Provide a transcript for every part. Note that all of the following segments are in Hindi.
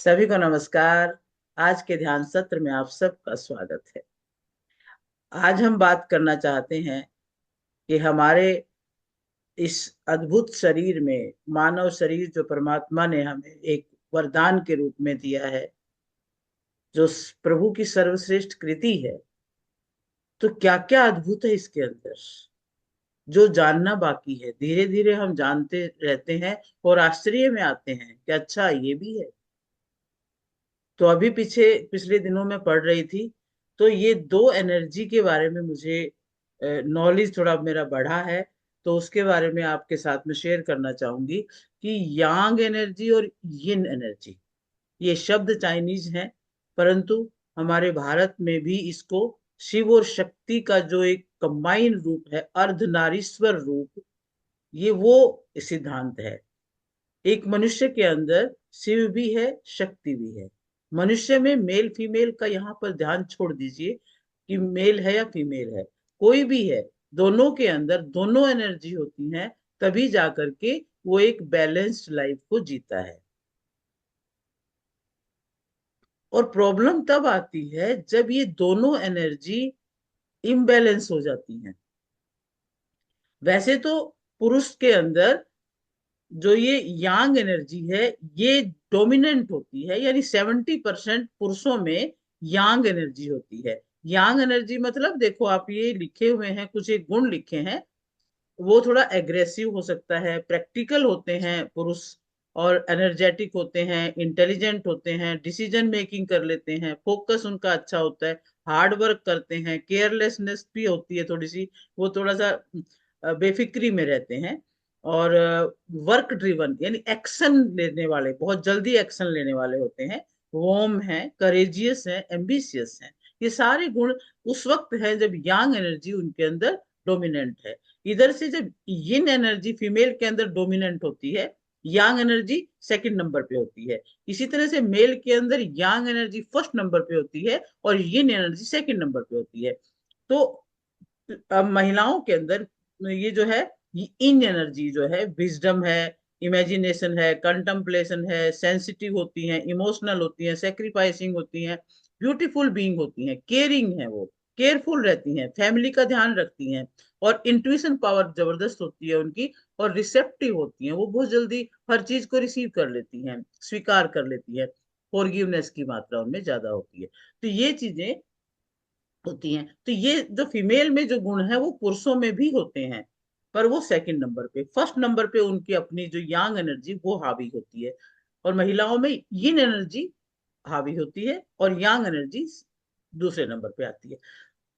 सभी को नमस्कार। आज के ध्यान सत्र में आप सबका स्वागत है। आज हम बात करना चाहते हैं कि हमारे इस अद्भुत शरीर में, मानव शरीर जो परमात्मा ने हमें एक वरदान के रूप में दिया है, जो प्रभु की सर्वश्रेष्ठ कृति है, तो क्या क्या अद्भुत है इसके अंदर, जो जानना बाकी है। धीरे धीरे हम जानते रहते हैं और आश्चर्य में आते हैं कि अच्छा ये भी है। तो अभी पिछले दिनों में पढ़ रही थी, तो ये दो एनर्जी के बारे में मुझे नॉलेज थोड़ा मेरा बढ़ा है। तो उसके बारे में आपके साथ में शेयर करना चाहूंगी कि यांग एनर्जी और यिन एनर्जी, ये शब्द चाइनीज हैं, परंतु हमारे भारत में भी इसको शिव और शक्ति का जो एक कंबाइन रूप है, अर्धनारीश्वर रूप, ये वो सिद्धांत है। एक मनुष्य के अंदर शिव भी है, शक्ति भी है। मनुष्य में मेल फीमेल का यहाँ पर ध्यान छोड़ दीजिए कि मेल है या फीमेल है, कोई भी है, दोनों के अंदर दोनों एनर्जी होती हैं, तभी जाकर के वो एक बैलेंस्ड लाइफ को जीता है। और प्रॉब्लम तब आती है जब ये दोनों एनर्जी इम्बैलेंस हो जाती हैं। वैसे तो पुरुष के अंदर जो ये यांग एनर्जी है, ये डोमिनेंट होती है, यानी 70% पुरुषों में यांग एनर्जी होती है। यांग एनर्जी मतलब देखो, आप ये लिखे हुए हैं, कुछ एक गुण लिखे हैं। वो थोड़ा एग्रेसिव हो सकता है, प्रैक्टिकल होते हैं पुरुष, और एनर्जेटिक होते हैं, इंटेलिजेंट होते हैं, डिसीजन मेकिंग कर लेते हैं, फोकस उनका अच्छा होता है, हार्ड वर्क करते हैं, केयरलेसनेस भी होती है थोड़ी सी, वो थोड़ा सा बेफिक्री में रहते हैं। और वर्क ड्रिवन यानी एक्शन लेने वाले, बहुत जल्दी एक्शन लेने वाले होते हैं। वोम है, करेजियस है, एम्बिशियस है। ये सारे गुण उस वक्त है जब यांग एनर्जी उनके अंदर डोमिनेंट है। इधर से जब यिन एनर्जी फीमेल के अंदर डोमिनेंट होती है, यांग एनर्जी सेकंड नंबर पे होती है। इसी तरह से मेल के अंदर यांग एनर्जी फर्स्ट नंबर पे होती है और यिन एनर्जी सेकंड नंबर पे होती है। तो अब महिलाओं के अंदर ये जो है, ये इन एनर्जी जो है, विजडम है, इमेजिनेशन है, कंटम्पलेशन है, सेंसिटिव होती हैं, इमोशनल होती हैं, सेक्रीफाइसिंग होती हैं, ब्यूटीफुल बीइंग होती हैं, केयरिंग है, वो केयरफुल रहती हैं, फैमिली का ध्यान रखती हैं, और इंट्यूशन पावर जबरदस्त होती है उनकी, और रिसेप्टिव होती हैं, वो बहुत जल्दी हर चीज को रिसीव कर लेती हैं, स्वीकार कर लेती है, फॉरगिवनेस की मात्रा उनमें ज्यादा होती है। तो ये चीजें होती हैं। तो ये जो फीमेल में जो गुण है वो पुरुषों में भी होते हैं, पर वो सेकंड नंबर पे, फर्स्ट नंबर पे उनकी अपनी जो यांग एनर्जी वो हावी होती है, और महिलाओं में यिन एनर्जी हावी होती है और यांग एनर्जी दूसरे नंबर पे आती है,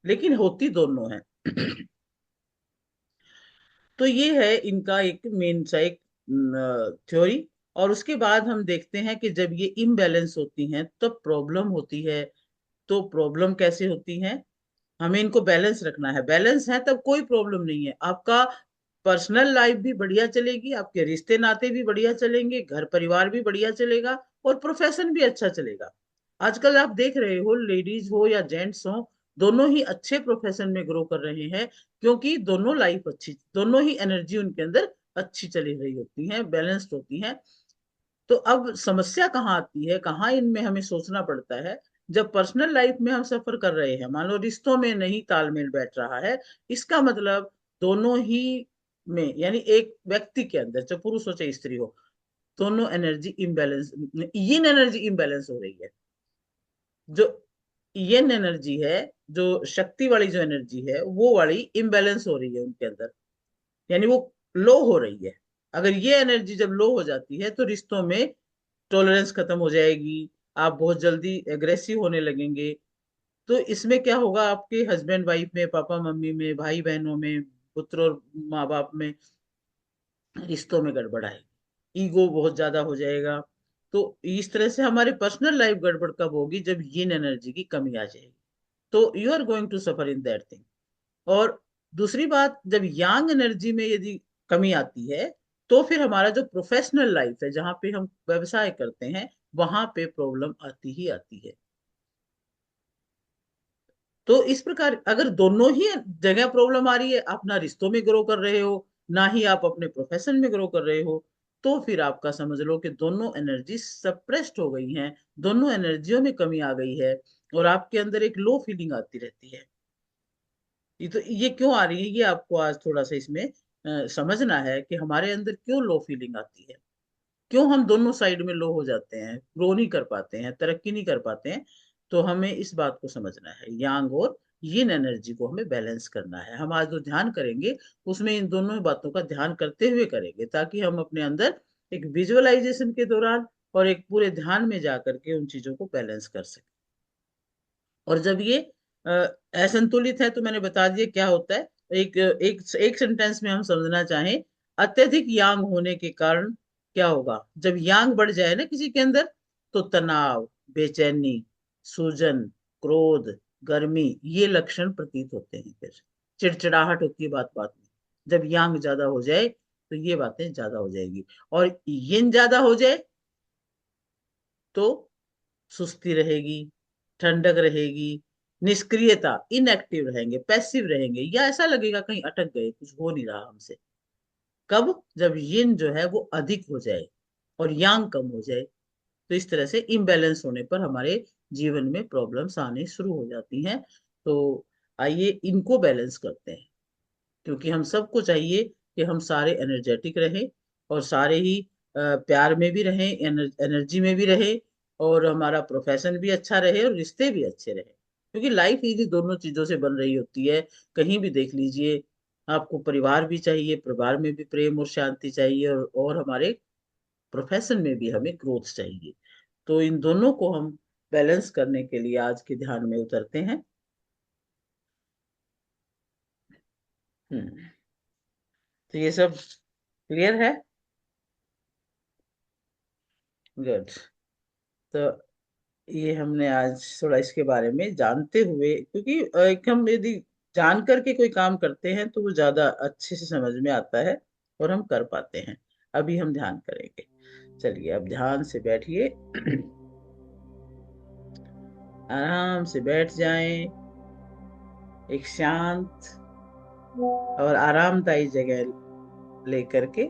लेकिन होती दोनों है। तो ये है इनका एक मेन सा एक थ्योरी। और उसके बाद हम देखते हैं कि जब ये इम्बैलेंस होती हैं तब प्रॉब्लम होती है। तो प्रॉब्लम कैसे होती है? हमें इनको बैलेंस रखना है। बैलेंस है तब कोई प्रॉब्लम नहीं है, आपका पर्सनल लाइफ भी बढ़िया चलेगी, आपके रिश्ते नाते भी बढ़िया चलेंगे, घर परिवार भी बढ़िया चलेगा, और प्रोफेशन भी अच्छा चलेगा। आजकल आप देख रहे हो, लेडीज हो या जेंट्स हो, दोनों ही अच्छे प्रोफेशन में ग्रो कर रहे हैं, क्योंकि दोनों लाइफ अच्छी, दोनों ही एनर्जी उनके अंदर अच्छी चली रही होती है, बैलेंस्ड होती है। तो अब समस्या कहाँ आती है, कहाँ इनमें हमें सोचना पड़ता है? जब पर्सनल लाइफ में हम सफर कर रहे हैं, मान लो रिश्तों में नहीं तालमेल बैठ रहा है, इसका मतलब दोनों ही में, यानी एक व्यक्ति के अंदर, चाहे पुरुष हो चाहे स्त्री हो, दोनों एनर्जी इम्बैलेंस, यिन एनर्जी इम्बैलेंस हो रही है। जो यिन एनर्जी है, जो शक्ति वाली जो एनर्जी है, वो वाली इम्बैलेंस हो रही है उनके अंदर, यानी वो लो हो रही है। अगर ये एनर्जी जब लो हो जाती है तो रिश्तों में टॉलरेंस खत्म हो जाएगी, आप बहुत जल्दी एग्रेसिव होने लगेंगे। तो इसमें क्या होगा, आपके हस्बैंड वाइफ में, पापा मम्मी में, भाई बहनों में, पुत्र और माँ बाप में, रिश्तों में गड़बड़ आएगी, ईगो बहुत ज्यादा हो जाएगा। तो इस तरह से हमारी पर्सनल लाइफ गड़बड़ कब होगी? जब यिन एनर्जी की कमी आ जाएगी। तो you are going to suffer in that thing. और दूसरी बात, जब यांग एनर्जी में यदि कमी आती है, तो फिर हमारा जो प्रोफेशनल लाइफ है, जहाँ पे हम व्यवसाय करते हैं, वहां पे प्रॉब्लम आती ही आती है। तो इस प्रकार अगर दोनों ही जगह प्रॉब्लम आ रही है, आप ना रिश्तों में ग्रो कर रहे हो, ना ही आप अपने प्रोफेशन में ग्रो कर रहे हो, तो फिर आपका समझ लो कि दोनों एनर्जी सप्रेस्ड हो गई हैं, दोनों एनर्जियों में कमी आ गई है, और आपके अंदर एक लो फीलिंग आती रहती है। ये क्यों आ रही है, ये आपको आज थोड़ा सा इसमें समझना है कि हमारे अंदर क्यों लो फीलिंग आती है, क्यों हम दोनों साइड में लो हो जाते हैं, ग्रो नहीं कर पाते हैं, तरक्की नहीं कर पाते हैं। तो हमें इस बात को समझना है, यांग और यिन एनर्जी को हमें बैलेंस करना है। हम आज जो ध्यान करेंगे उसमें इन दोनों बातों का ध्यान करते हुए करेंगे, ताकि हम अपने अंदर एक विजुअलाइजेशन के दौरान और एक पूरे ध्यान में जा करके उन चीजों को बैलेंस कर सकें। और जब ये अ, असंतुलित है तो मैंने बता दिया क्या होता है। एक एक एक सेंटेंस में हम समझना चाहें, अत्यधिक यांग होने के कारण क्या होगा। जब यांग बढ़ जाए ना किसी के अंदर, तो तनाव, बेचैनी, सूजन, क्रोध, गर्मी, ये लक्षण प्रतीत होते हैं। फिर चिड़चिड़ाहट होती है बात बात में। जब यांग ज्यादा हो जाए तो ये बातें ज्यादा हो जाएगी। और यिन ज्यादा हो जाए तो सुस्ती रहेगी, ठंडक रहेगी, निष्क्रियता, इनएक्टिव रहेंगे, पैसिव रहेंगे, या ऐसा लगेगा कहीं अटक गए, कुछ हो नहीं रहा हमसे। कब? जब यिन जो है वो अधिक हो जाए और यांग कम हो जाए। तो इस तरह से इम्बैलेंस होने पर हमारे जीवन में प्रॉब्लम्स आने शुरू हो जाती हैं। तो आइए इनको बैलेंस करते हैं, क्योंकि हम सबको चाहिए कि हम सारे एनर्जेटिक रहें, और सारे ही प्यार में भी रहें, एनर्जी में भी रहें, और हमारा प्रोफेशन भी अच्छा रहे और रिश्ते भी अच्छे रहे। क्योंकि लाइफ इन्हीं दोनों चीजों से बन रही होती है। कहीं भी देख लीजिए, आपको परिवार भी चाहिए, परिवार में भी प्रेम और शांति चाहिए, और हमारे प्रोफेशन में भी हमें ग्रोथ चाहिए। तो इन दोनों को हम बैलेंस करने के लिए आज के ध्यान में उतरते हैं। हम्म। तो ये सब क्लियर है? गुड। तो ये हमने आज थोड़ा इसके बारे में जानते हुए, क्योंकि एक हम यदि जान करके कोई काम करते हैं तो वो ज्यादा अच्छे से समझ में आता है और हम कर पाते हैं। अभी हम ध्यान करेंगे। चलिए अब ध्यान से बैठिए। आराम से बैठ जाएं, एक शांत और आरामदायी जगह लेकर के,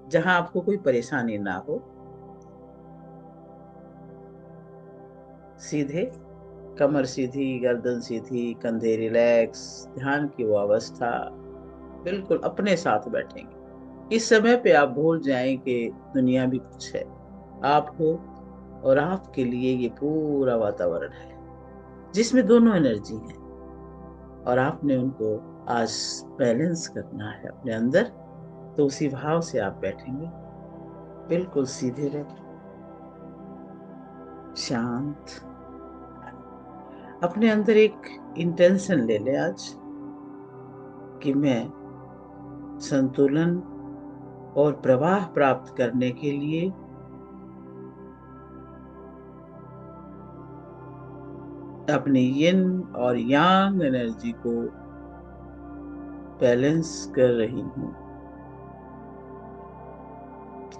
जहां आपको कोई परेशानी ना हो। सीधे, कमर सीधी, गर्दन सीधी, कंधे रिलैक्स, ध्यान की वो अवस्था, बिल्कुल अपने साथ बैठेंगे। इस समय पे आप भूल जाएं कि दुनिया भी कुछ है, आप हो, और आपके लिए ये पूरा वातावरण है जिसमें दोनों एनर्जी है, और आपने उनको आज बैलेंस करना है अपने अंदर। तो उसी भाव से आप बैठेंगे, बिल्कुल सीधे बैठे, शांत। अपने अंदर एक इंटेंशन ले लें आज, कि मैं संतुलन और प्रवाह प्राप्त करने के लिए अपनी यिन और यांग एनर्जी को बैलेंस कर रही हूँ।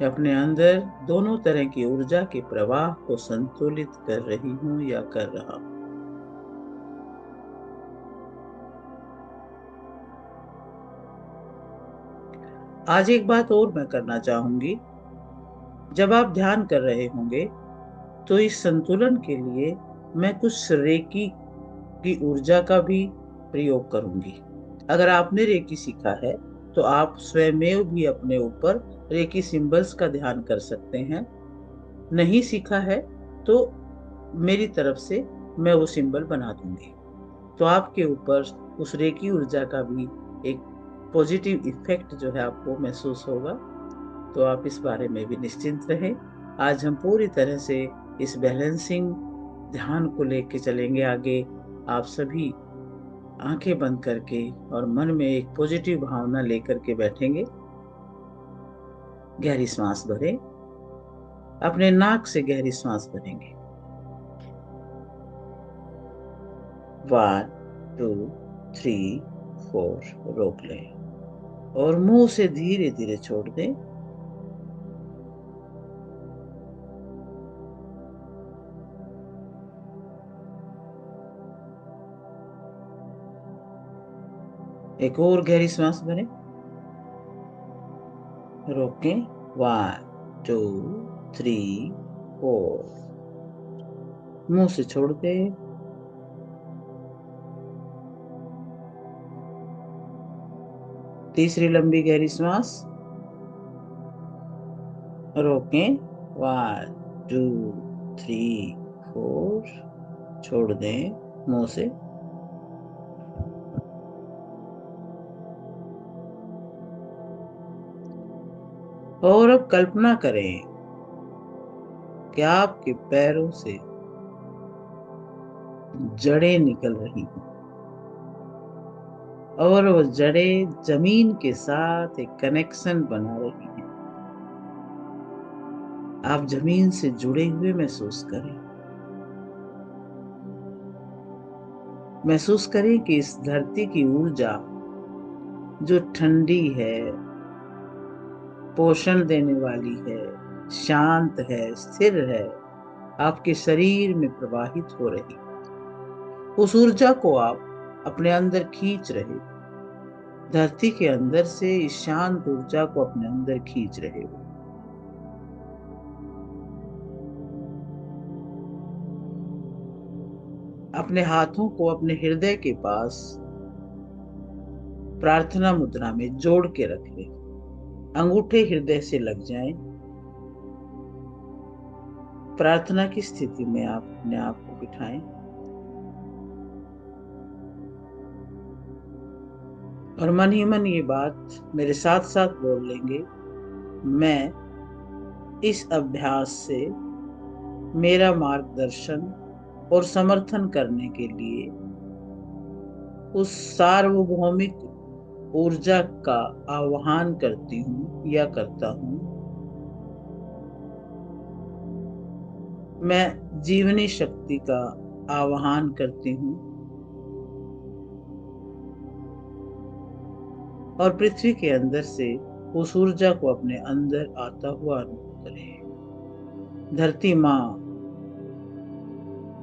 अपने अंदर दोनों तरह की ऊर्जा के प्रवाह को संतुलित कर रही हूँ या कर रहा हूँ। आज एक बात और मैं करना चाहूंगी। जब आप ध्यान कर रहे होंगे तो इस संतुलन के लिए मैं कुछ रेकी की ऊर्जा का भी प्रयोग करूंगी। अगर आपने रेकी सीखा है तो आप स्वयमेव भी अपने ऊपर रेकी सिंबल्स का ध्यान कर सकते हैं। नहीं सीखा है तो मेरी तरफ से मैं वो सिंबल बना दूंगी, तो आपके ऊपर उस रेकी ऊर्जा का भी एक पॉजिटिव इफेक्ट जो है आपको महसूस होगा। तो आप इस बारे में भी निश्चिंत रहें। आज हम पूरी तरह से इस बैलेंसिंग ध्यान को लेके चलेंगे आगे। आप सभी आंखें बंद करके और मन में एक पॉजिटिव भावना लेकर के बैठेंगे। गहरी सांस भरें, अपने नाक से गहरी सांस भरेंगे। 1 2 3 4, रोक लें, और मुंह से धीरे धीरे छोड़ दें। एक और गहरी सांस भरें, रोकें। 1 टू, थ्री, फोर। मुंह से छोड़ दे। तीसरी लंबी गहरी सांस रोकें। One, two, three, four. छोड़ दें मुंह से। और अब कल्पना करें कि आपके पैरों से जड़ें निकल रही हैं और वो जड़ें जमीन के साथ एक कनेक्शन बना रही हैं। आप जमीन से जुड़े हुए महसूस करें। महसूस करें कि इस धरती की ऊर्जा जो ठंडी है, पोषण देने वाली है, शांत है, स्थिर है, आपके शरीर में प्रवाहित हो रही। उस ऊर्जा को आप अपने अंदर खींच रहे हो। धरती के अंदर से इस शांत ऊर्जा को अपने अंदर खींच रहे हो। अपने हाथों को अपने हृदय के पास प्रार्थना मुद्रा में जोड़ के रखें। अंगूठे हृदय से लग जाएं। प्रार्थना की स्थिति में आप अपने आप को बिठाएं और मन ही मन ये बात मेरे साथ साथ बोल लेंगे। मैं इस अभ्यास से मेरा मार्गदर्शन और समर्थन करने के लिए उस सार्वभौमिक ऊर्जा का आह्वान करती हूँ या करता हूँ। मैं जीवनी शक्ति का आह्वान करती हूँ और पृथ्वी के अंदर से उस ऊर्जा को अपने अंदर आता हुआ अनुभव करें। धरती माँ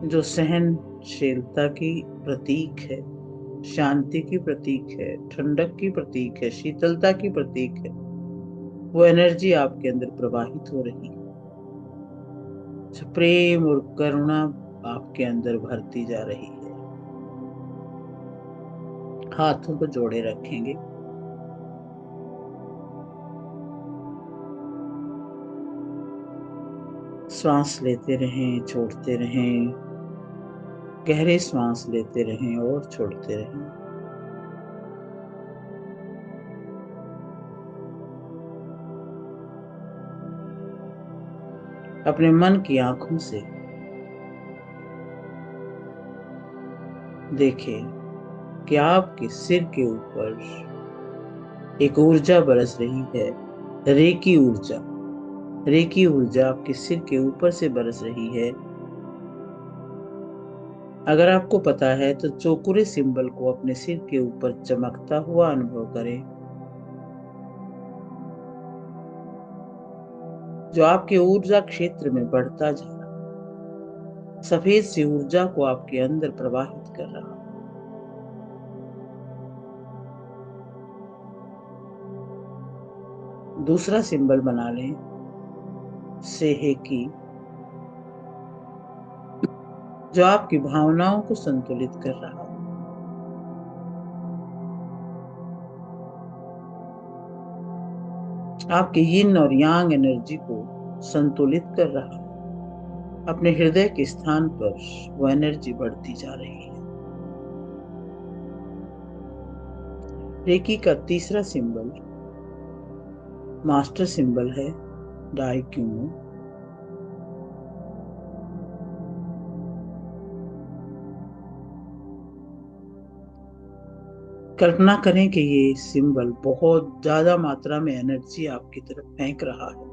जो सहनशीलता की प्रतीक है, शांति की प्रतीक है, ठंडक की प्रतीक है, शीतलता की प्रतीक है, वो एनर्जी आपके अंदर प्रवाहित हो रही है। प्रेम और करुणा आपके अंदर भरती जा रही है। हाथों को जोड़े रखेंगे। श्वास लेते रहें, छोड़ते रहें। गहरे श्वास लेते रहें और छोड़ते रहें। अपने मन की आंखों से देखें कि आपके सिर के ऊपर एक ऊर्जा बरस रही है। रेकी ऊर्जा। रेकी ऊर्जा आपके सिर के ऊपर से बरस रही है। अगर आपको पता है तो चौकुरे सिंबल को अपने सिर के ऊपर चमकता हुआ अनुभव करें, जो आपके ऊर्जा क्षेत्र में बढ़ता जा रहा है। सफेद सी ऊर्जा को आपके अंदर प्रवाहित कर रहा है। दूसरा सिंबल बना लें, सेहेकी, जो आपकी भावनाओं को संतुलित कर रहा है। आपके यिन और यांग एनर्जी को संतुलित कर रहा है। अपने हृदय के स्थान पर वो एनर्जी बढ़ती जा रही है। रेकी का तीसरा सिंबल मास्टर सिंबल है, डाइक्यूनो। कल्पना करें कि ये सिंबल बहुत ज्यादा मात्रा में एनर्जी आपकी तरफ फेंक रहा है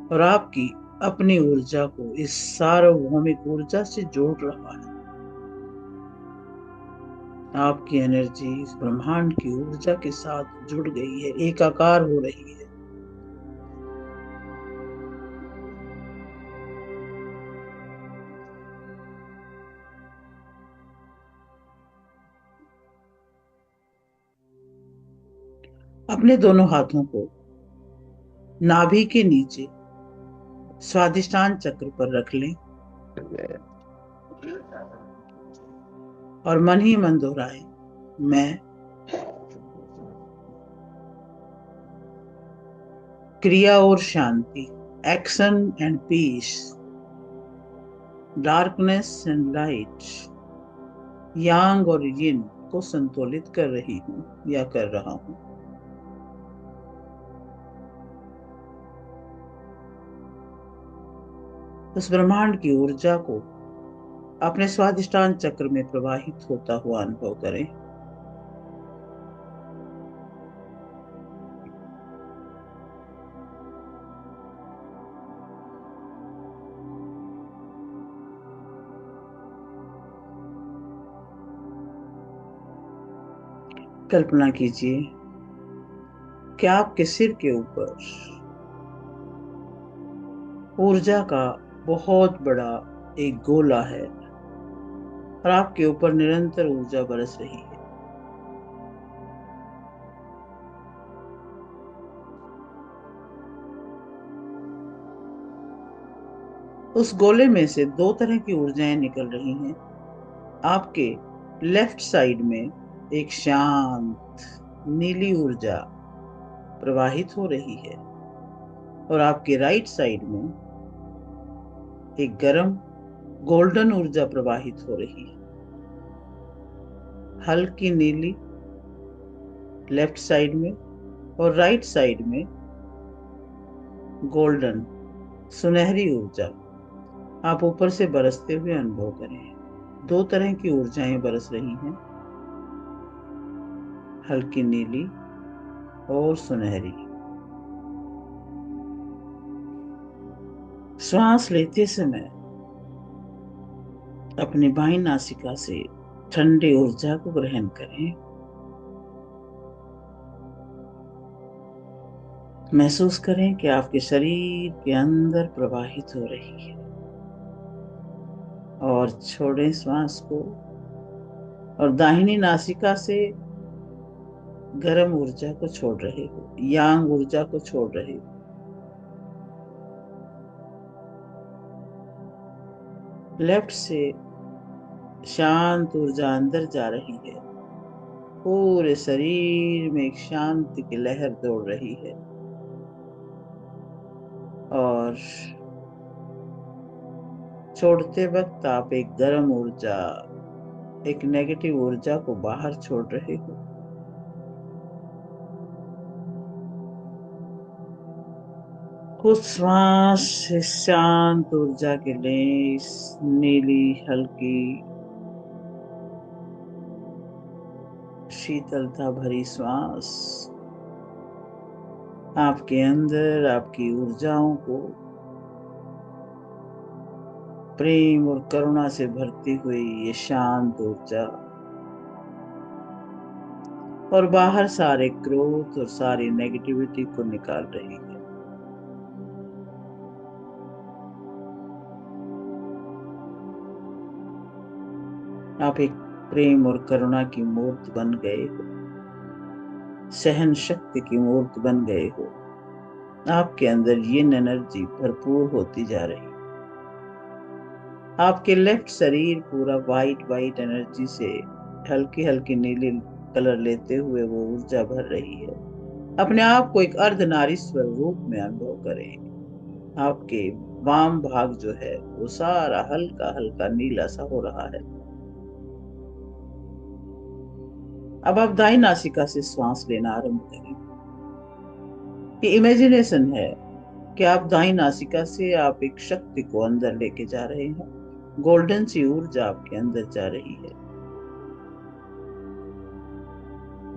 और आपकी अपनी ऊर्जा को इस सार्वभौमिक ऊर्जा से जोड़ रहा है। आपकी एनर्जी इस ब्रह्मांड की ऊर्जा के साथ जुड़ गई है, एकाकार हो रही है। अपने दोनों हाथों को नाभि के नीचे स्वादिष्टान चक्र पर रख लें और मन ही मन दोहराए, मैं क्रिया और शांति, action and peace, darkness and light, yang और यिन को संतुलित कर रही हूं या कर रहा हूं। उस ब्रह्मांड की ऊर्जा को अपने स्वादिष्टान चक्र में प्रवाहित होता हुआ अनुभव करें। कल्पना कीजिए कि आपके सिर के ऊपर ऊर्जा का बहुत बड़ा एक गोला है और आपके ऊपर निरंतर ऊर्जा बरस रही है। उस गोले में से दो तरह की ऊर्जाएं निकल रही हैं। आपके लेफ्ट साइड में एक शांत नीली ऊर्जा प्रवाहित हो रही है और आपके राइट साइड में एक गर्म गोल्डन ऊर्जा प्रवाहित हो रही है। हल्की नीली लेफ्ट साइड में और राइट साइड में गोल्डन सुनहरी ऊर्जा आप ऊपर से बरसते हुए अनुभव करें। दो तरह की ऊर्जाएं बरस रही हैं, हल्की नीली और सुनहरी। श्वास लेते समय अपनी बाईं नासिका से ठंडी ऊर्जा को ग्रहण करें। महसूस करें कि आपके शरीर के अंदर प्रवाहित हो रही है और छोड़ें श्वास को और दाहिनी नासिका से गर्म ऊर्जा को छोड़ रहे हो, यांग ऊर्जा को छोड़ रहे हो। लेफ्ट से शांत ऊर्जा अंदर जा रही है, पूरे शरीर में एक शांति की लहर दौड़ रही है और छोड़ते वक्त आप एक गर्म ऊर्जा, एक नेगेटिव ऊर्जा को बाहर छोड़ रहे हो। कुछ श्वास से शांत ऊर्जा के लिए इस नीली हल्की शीतलता भरी श्वास आपके अंदर आपकी ऊर्जाओं को प्रेम और करुणा से भरती हुई ये शांत ऊर्जा और बाहर सारे क्रोध और सारी नेगेटिविटी को निकाल रही है। आप एक प्रेम और करुणा की मूर्त बन गए हो, सहन शक्ति की मूर्त बन गए हो। आपके अंदर यिन एनर्जी भरपूर होती जा रही है। आपके लेफ्ट शरीर पूरा वाइट वाइट एनर्जी से हल्की हल्की नीली कलर लेते हुए वो ऊर्जा भर रही है। अपने आप को एक अर्धनारीश्वर रूप में अनुभव करें। आपके वाम भाग जो है वो सारा हल्का हल्का नीला सा हो रहा है। अब आप दाई नासिका से श्वास लेना आरंभ करें। ये इमेजिनेशन है कि आप दाई नासिका से आप एक शक्ति को अंदर लेके जा रहे हैं। गोल्डन सी ऊर्जा आपके अंदर जा रही है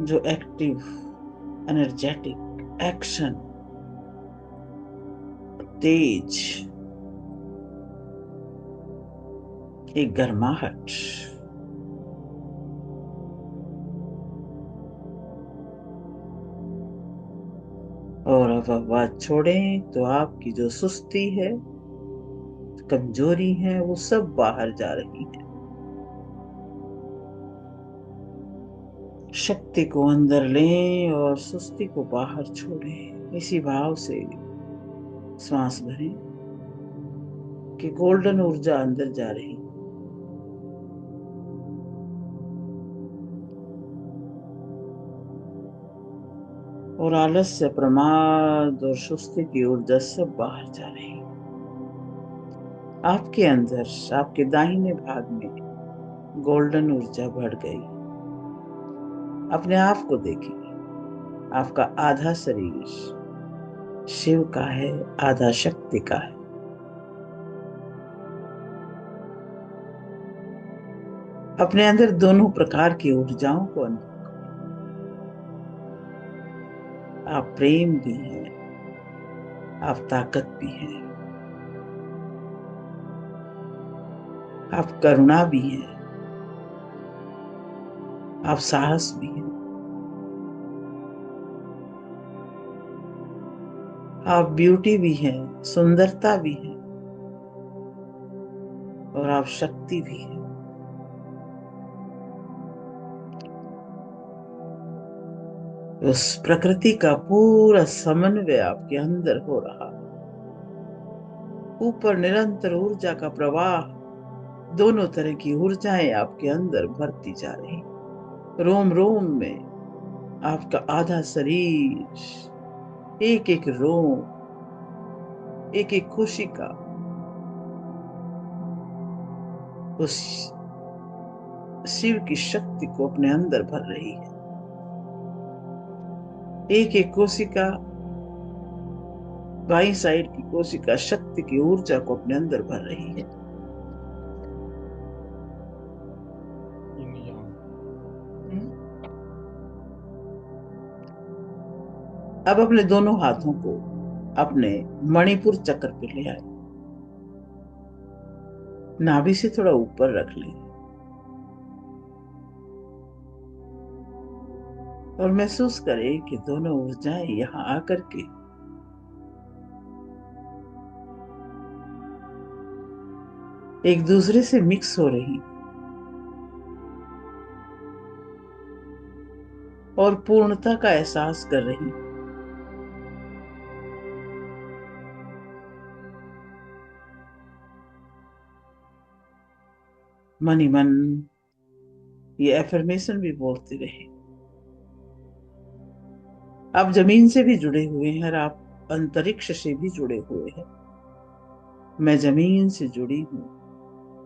जो एक्टिव, एनर्जेटिक, एक्शन, तेज, एक गर्माहट। और अब आवाज छोड़ें तो आपकी जो सुस्ती है, कमजोरी है, वो सब बाहर जा रही है। शक्ति को अंदर लें और सुस्ती को बाहर छोड़ें। इसी भाव से सांस भरें कि गोल्डन ऊर्जा अंदर जा रही, और आलस्य, प्रमाद और सुस्ती की ऊर्जा सब बाहर जा रही। आपके अंदर, आपके दाहिने भाग में गोल्डन ऊर्जा बढ़ गई। अपने आप को देखें, आपका आधा शरीर शिव का है, आधा शक्ति का है। अपने अंदर दोनों प्रकार की ऊर्जाओं को अनुभव करें। आप प्रेम भी हैं, आप ताकत भी हैं, आप करुणा भी हैं, आप साहस भी हैं, आप ब्यूटी भी हैं, सुंदरता भी है, और आप शक्ति भी हैं। उस प्रकृति का पूरा समन्वय आपके अंदर हो रहा है। ऊपर निरंतर ऊर्जा का प्रवाह, दोनों तरह की ऊर्जाएं आपके अंदर भरती जा रही। रोम रोम में आपका आधा शरीर, एक एक रोम, एक एक कोशिका उस शिव की शक्ति को अपने अंदर भर रही है। एक एक कोशिका, बाई साइड की कोशिका शक्ति की ऊर्जा को अपने अंदर भर रही है। अब अपने दोनों हाथों को अपने मणिपुर चक्र पे ले आए। नाभि से थोड़ा ऊपर रख लें और महसूस करें कि दोनों ऊर्जाएं यहां आकर के एक दूसरे से मिक्स हो रही और पूर्णता का एहसास कर रही। मन ही मन ये एफर्मेशन भी बोलते रहे। आप जमीन से भी जुड़े हुए हैं और आप अंतरिक्ष से भी जुड़े हुए हैं। मैं जमीन से जुड़ी हूं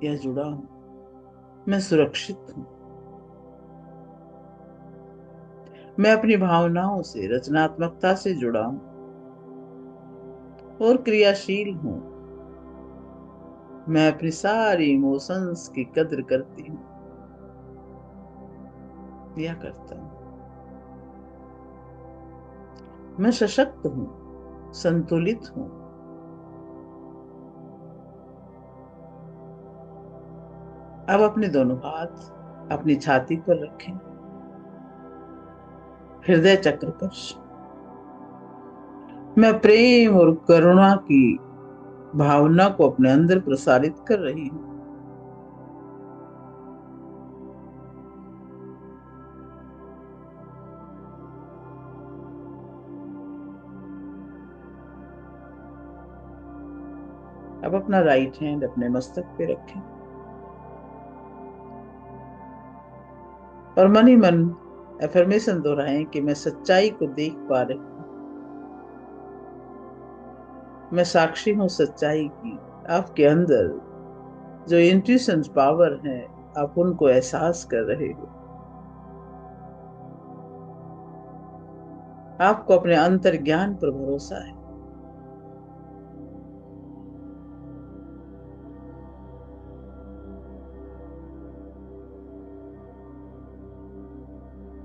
या जुड़ा हूं, मैं सुरक्षित हूं। मैं अपनी भावनाओं से, रचनात्मकता से जुड़ा हूं और क्रियाशील हूं। मैं अपनी सारी इमोशंस की कद्र करती हूँ या करता हूँ। मैं सशक्त हूँ, संतुलित हूँ। अब अपने दोनों हाथ अपनी छाती पर रखें, हृदय चक्र पर। मैं प्रेम और करुणा की भावना को अपने अंदर प्रसारित कर रही हूँ। अब अपना राइट हैंड अपने मस्तक पे रखें और मन ही मन एफर्मेशन दोहराएं कि मैं सच्चाई को देख पा रही हूँ। मैं साक्षी हूँ सच्चाई की। आपके अंदर जो इंट्यूशन पावर है, आप उनको एहसास कर रहे हो। आपको अपने अंतर ज्ञान पर भरोसा है।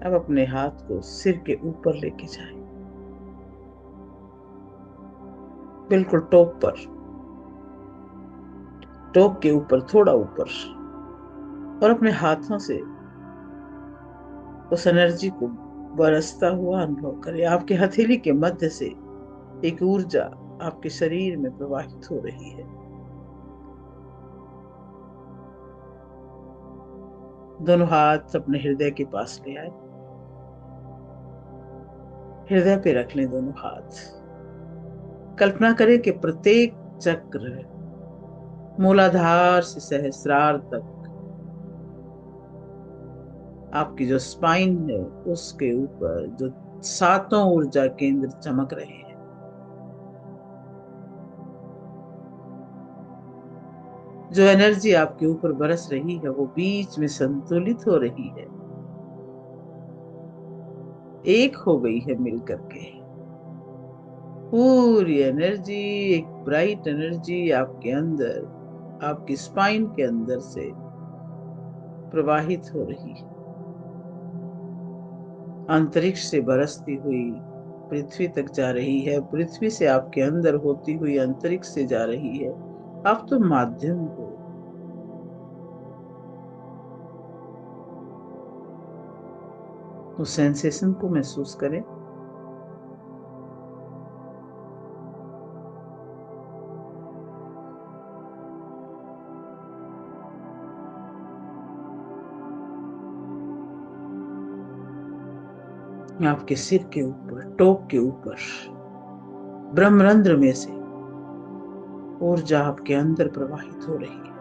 अब अपने हाथ को सिर के ऊपर लेके जाएं, बिल्कुल टॉप पर, टॉप के ऊपर, थोड़ा ऊपर, और अपने हाथों से उस एनर्जी को बरसता हुआ अनुभव करें। आपके हथेली के मध्य से एक ऊर्जा आपके शरीर में प्रवाहित हो रही है। दोनों हाथ अपने हृदय के पास ले आए, हृदय पे रख लें दोनों हाथ। कल्पना करें कि प्रत्येक चक्र मूलाधार से सहस्रार तक आपकी जो स्पाइन है उसके ऊपर जो सातों ऊर्जा केंद्र चमक रहे हैं। जो एनर्जी आपके ऊपर बरस रही है वो बीच में संतुलित हो रही है, एक हो गई है मिलकर के। पूरी एनर्जी, एक ब्राइट एनर्जी आपके अंदर, आपकी स्पाइन के अंदर से प्रवाहित हो रही है, अंतरिक्ष से बरसती हुई पृथ्वी तक जा रही है, पृथ्वी से आपके अंदर होती हुई अंतरिक्ष से जा रही है। आप तो माध्यम हो। उस सेंसेशन को महसूस करें। आपके सिर के ऊपर, टोक के ऊपर ब्रह्मरंध्र में से ऊर्जा आपके अंदर प्रवाहित हो रही है,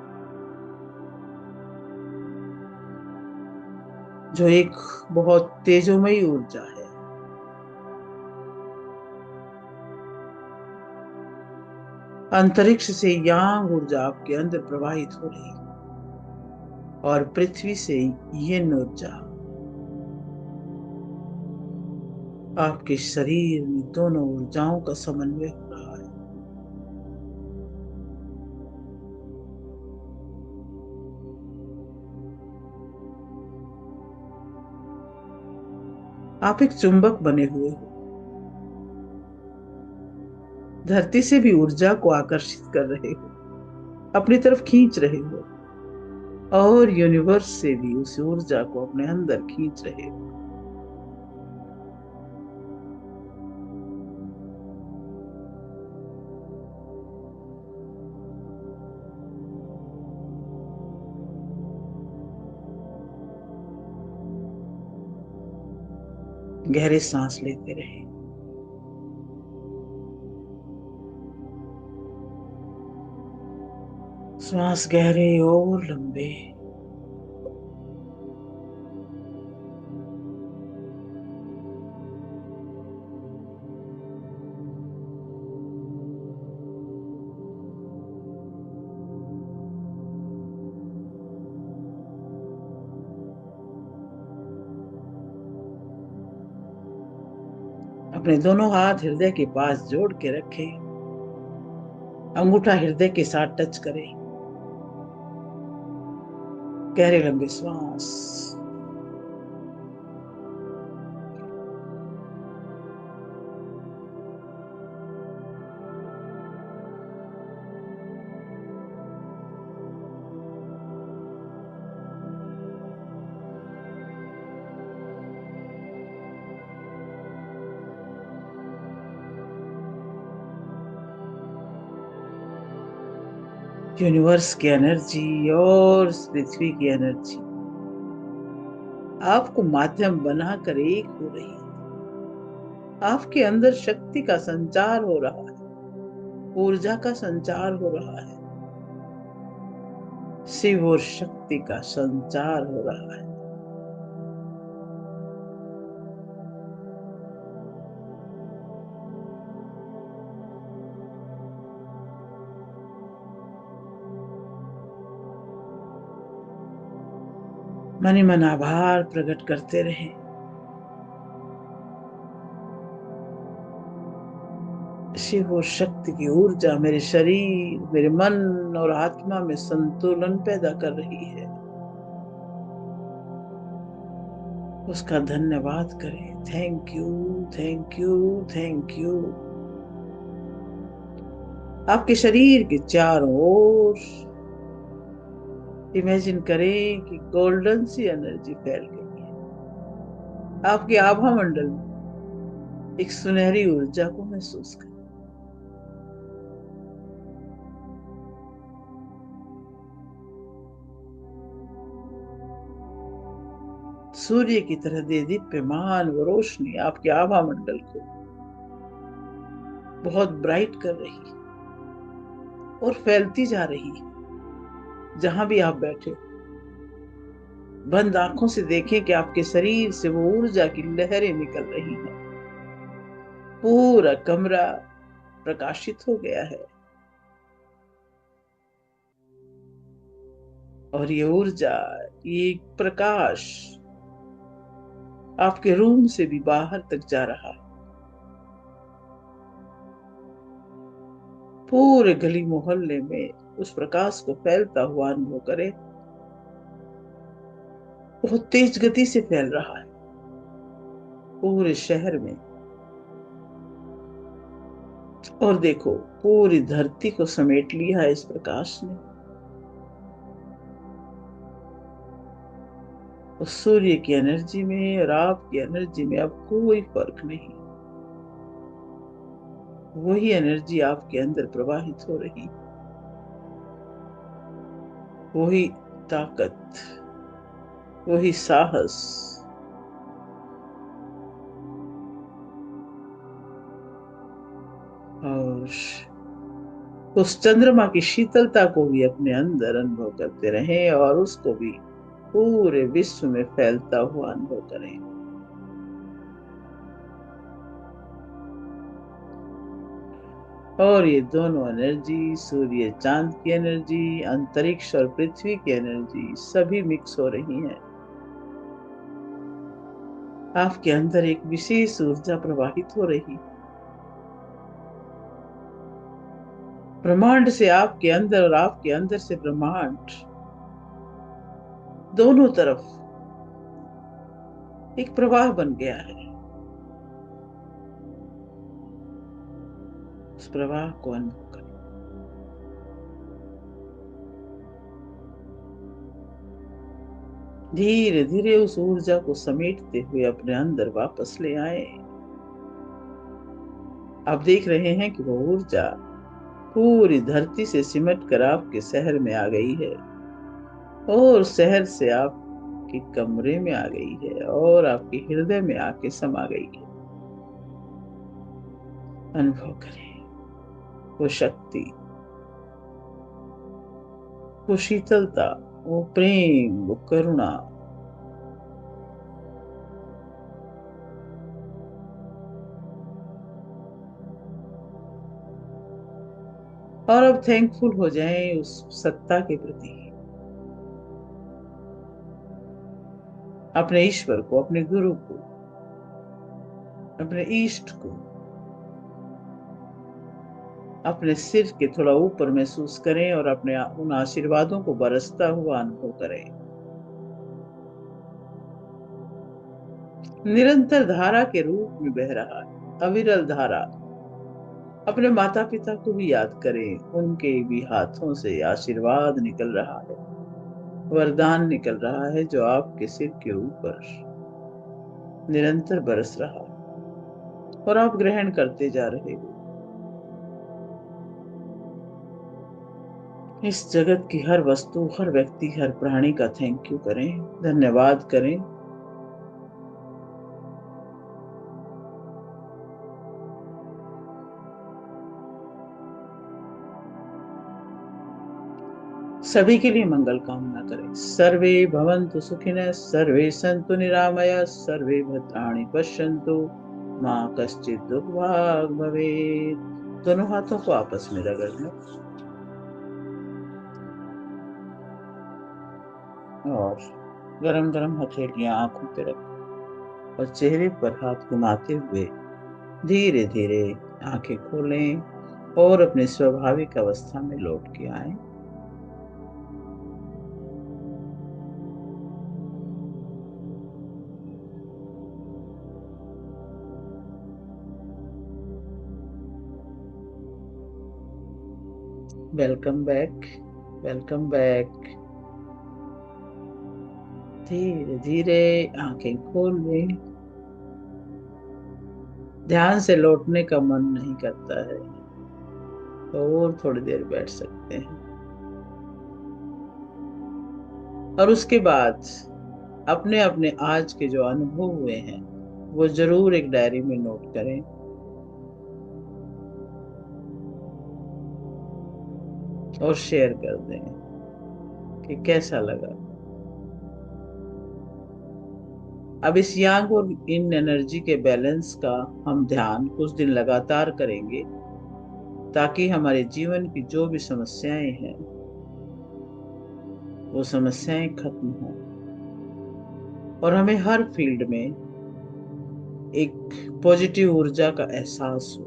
जो एक बहुत तेजोमयी ऊर्जा है। अंतरिक्ष से यांग ऊर्जा आपके अंदर प्रवाहित हो रही है और पृथ्वी से यिन ऊर्जा आपके शरीर में दोनों ऊर्जाओं का समन्वय हो रहा है। आप एक चुंबक बने हुए हो, धरती से भी ऊर्जा को आकर्षित कर रहे हो, अपनी तरफ खींच रहे हो, और यूनिवर्स से भी उस ऊर्जा को अपने अंदर खींच रहे हो। गहरे सांस लेते रहे। श्वास गहरे और लंबे। अपने दोनों हाथ हृदय के पास जोड़ के रखें, अंगूठा हृदय के साथ टच करें। गहरे लंबे श्वास। यूनिवर्स की एनर्जी और इस पृथ्वी की एनर्जी आपको माध्यम बनाकर एक हो रही है। आपके अंदर शक्ति का संचार हो रहा है, ऊर्जा का संचार हो रहा है, शिव और शक्ति का संचार हो रहा है। मन ही मन आभार प्रकट करते रहे। शिव और शक्ति की ऊर्जा मेरे शरीर, मेरे मन और आत्मा में संतुलन पैदा कर रही है। उसका धन्यवाद करें। Thank you, thank you, thank you. आपके शरीर के चारों ओर इमेजिन करें कि गोल्डन सी एनर्जी फैल गई है। आपके आभा मंडल में एक सुनहरी ऊर्जा को महसूस करें। सूर्य की तरह दे दीप्यमान वो रोशनी आपके आभा मंडल को बहुत ब्राइट कर रही है और फैलती जा रही है। जहां भी आप बैठे, बंद आंखों से देखें कि आपके शरीर से वो ऊर्जा की लहरें निकल रही हैं। पूरा कमरा प्रकाशित हो गया है और ये ऊर्जा, ये प्रकाश आपके रूम से भी बाहर तक जा रहा है। पूरे गली मोहल्ले में उस प्रकाश को फैलता हुआ अनुभव करें। बहुत तेज गति से फैल रहा है पूरे शहर में। और देखो, पूरी धरती को समेट लिया है इस प्रकाश ने। उस सूर्य की एनर्जी में और आपकी एनर्जी में अब कोई फर्क नहीं। वही एनर्जी आपके अंदर प्रवाहित हो रही, वही ताकत, वही साहस। और उस चंद्रमा की शीतलता को भी अपने अंदर अनुभव करते रहें और उसको भी पूरे विश्व में फैलता हुआ अनुभव करें। और ये दोनों एनर्जी, सूर्य चांद की एनर्जी, अंतरिक्ष और पृथ्वी की एनर्जी, सभी मिक्स हो रही हैं। आपके अंदर एक विशेष ऊर्जा प्रवाहित हो रही। ब्रह्मांड से आपके अंदर और आपके अंदर से ब्रह्मांड, दोनों तरफ एक प्रवाह बन गया है। उस प्रवाह को अनुभव करें। धीरे धीरे उस ऊर्जा को समेटते हुए अपने अंदर वापस ले आए। आप देख रहे हैं कि वो ऊर्जा पूरी धरती से सिमट कर आपके शहर में आ गई है और शहर से आपके कमरे में आ गई है और आपके हृदय में आके समा गई है। अनुभव करें वो शक्ति, वो शीतलता, वो प्रेम, वो करुणा। और अब थैंकफुल हो जाएं उस सत्ता के प्रति, अपने ईश्वर को, अपने गुरु को, अपने इष्ट को अपने सिर के थोड़ा ऊपर महसूस करें और अपने उन आशीर्वादों को बरसता हुआ अनुभव करें। निरंतर धारा के रूप में बह रहा है, अविरल धारा। अपने माता पिता को भी याद करें, उनके भी हाथों से आशीर्वाद निकल रहा है, वरदान निकल रहा है जो आपके सिर के ऊपर निरंतर बरस रहा है और आप ग्रहण करते जा रहे हो। इस जगत की हर वस्तु, हर व्यक्ति, हर प्राणी का थैंक यू करें, धन्यवाद करें। सभी के लिए मंगल कामना करें। सर्वे भवन्तु सुखिनः, सर्वे सन्तु निरामया, सर्वे भद्राणि पश्यन्तु, माँ कश्चित् दुर्भाग् भवेत्। दोनों हाथों को आपस में रगड़ लें और गरम गरम हथेलियां आंखों पे रखें और चेहरे पर हाथ घुमाते हुए धीरे धीरे आंखें खोलें और अपने स्वाभाविक अवस्था में लौट के आए। Welcome back, welcome back. धीरे धीरे आंखें खोल लें। ध्यान से लौटने का मन नहीं करता है तो और थोड़ी देर बैठ सकते हैं। और उसके बाद अपने अपने आज के जो अनुभव हुए हैं वो जरूर एक डायरी में नोट करें। और शेयर कर दें कि कैसा लगा। अब इस यांग और इन एनर्जी के बैलेंस का हम ध्यान कुछ दिन लगातार करेंगे, ताकि हमारे जीवन की जो भी समस्याएं हैं वो समस्याएं खत्म हो, और हमें हर फील्ड में एक पॉजिटिव ऊर्जा का एहसास हो।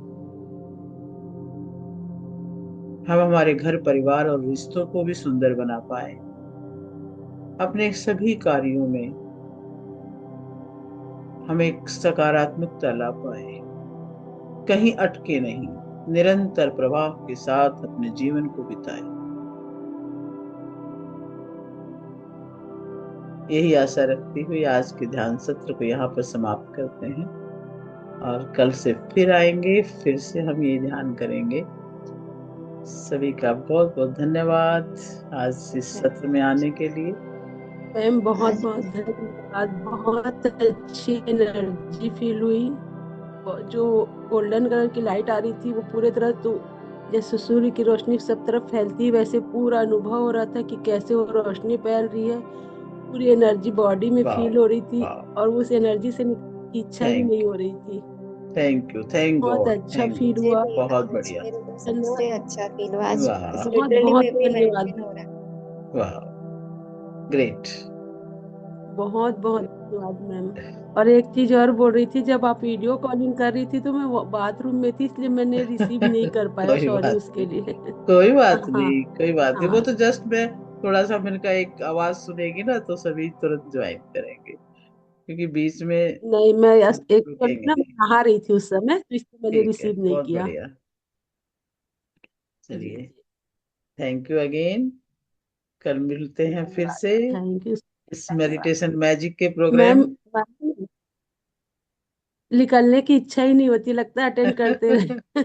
हम हमारे घर परिवार और रिश्तों को भी सुंदर बना पाए, अपने सभी कार्यों में हम एक सकारात्मकता ला पाए, कहीं अटके नहीं, निरंतर प्रवाह के साथ अपने जीवन को बिताए। यही आशा रखती हुए आज के ध्यान सत्र को यहाँ पर समाप्त करते हैं, और कल से फिर आएंगे, फिर से हम ये ध्यान करेंगे। सभी का बहुत बहुत धन्यवाद आज इस सत्र में आने के लिए। मैम बहुत आज बहुत धन्यवाद, बहुत अच्छी एनर्जी फील हुई। जो गोल्डन कलर की लाइट आ रही थी वो पूरे तरह तो जैसे सूर्य की रोशनी सब तरफ फैलती है, वैसे पूरा अनुभव हो रहा था कि कैसे वो रोशनी फैल रही है। पूरी एनर्जी बॉडी में वाह, फील हो रही थी, वाह, और उस एनर्जी से निकलने की इच्छा ही थैंक नहीं यू, हो रही थी। थैंक यू, थैंक बहुत गॉड, अच्छा थैंक फील गॉड। मुझे हुआ। भी बहुत आज बढ़िया। मेरे को धन्यवाद। सबसे अच्छा फील हुआ आज। वाह, बहुत लिटरली बहुत में भी लाइट धन्यवाद। फील हो रहा है। वाह, ग्रेट। बहुत बहुत धन्यवाद मैम। और एक चीज और बोल रही थी, जब आप वीडियो कॉलिंग कर रही थी तो मैं बाथरूम में थी, इसलिए मैंने रिसीव नहीं कर पाया, कोई सॉरी बात उसके नहीं, लिए। कोई बात हाँ नहीं, कोई बात नहीं। वो हाँ। तो जस्ट मैं थोड़ा सा, मैंने कहा एक आवाज सुनेगी ना तो सभी तुरंत ज्वाइन करेंगे, क्योंकि बीच में नहीं, मैं एक रुकेंगे ना नहीं। नहा रही थी उस समय, तो इसलिए मैंने ठीक है, रिसीव नहीं बहुत किया। बढ़िया। जी चलिए, जी। Thank you again. कल मिलते हैं फिर धन्यवाद। से थैंक यू। इस धन्यवाद मेडिटेशन मैजिक के मैम। प्रोग्राम। निकलने की इच्छा ही नहीं होती, लगता है अटेंड करते रहे।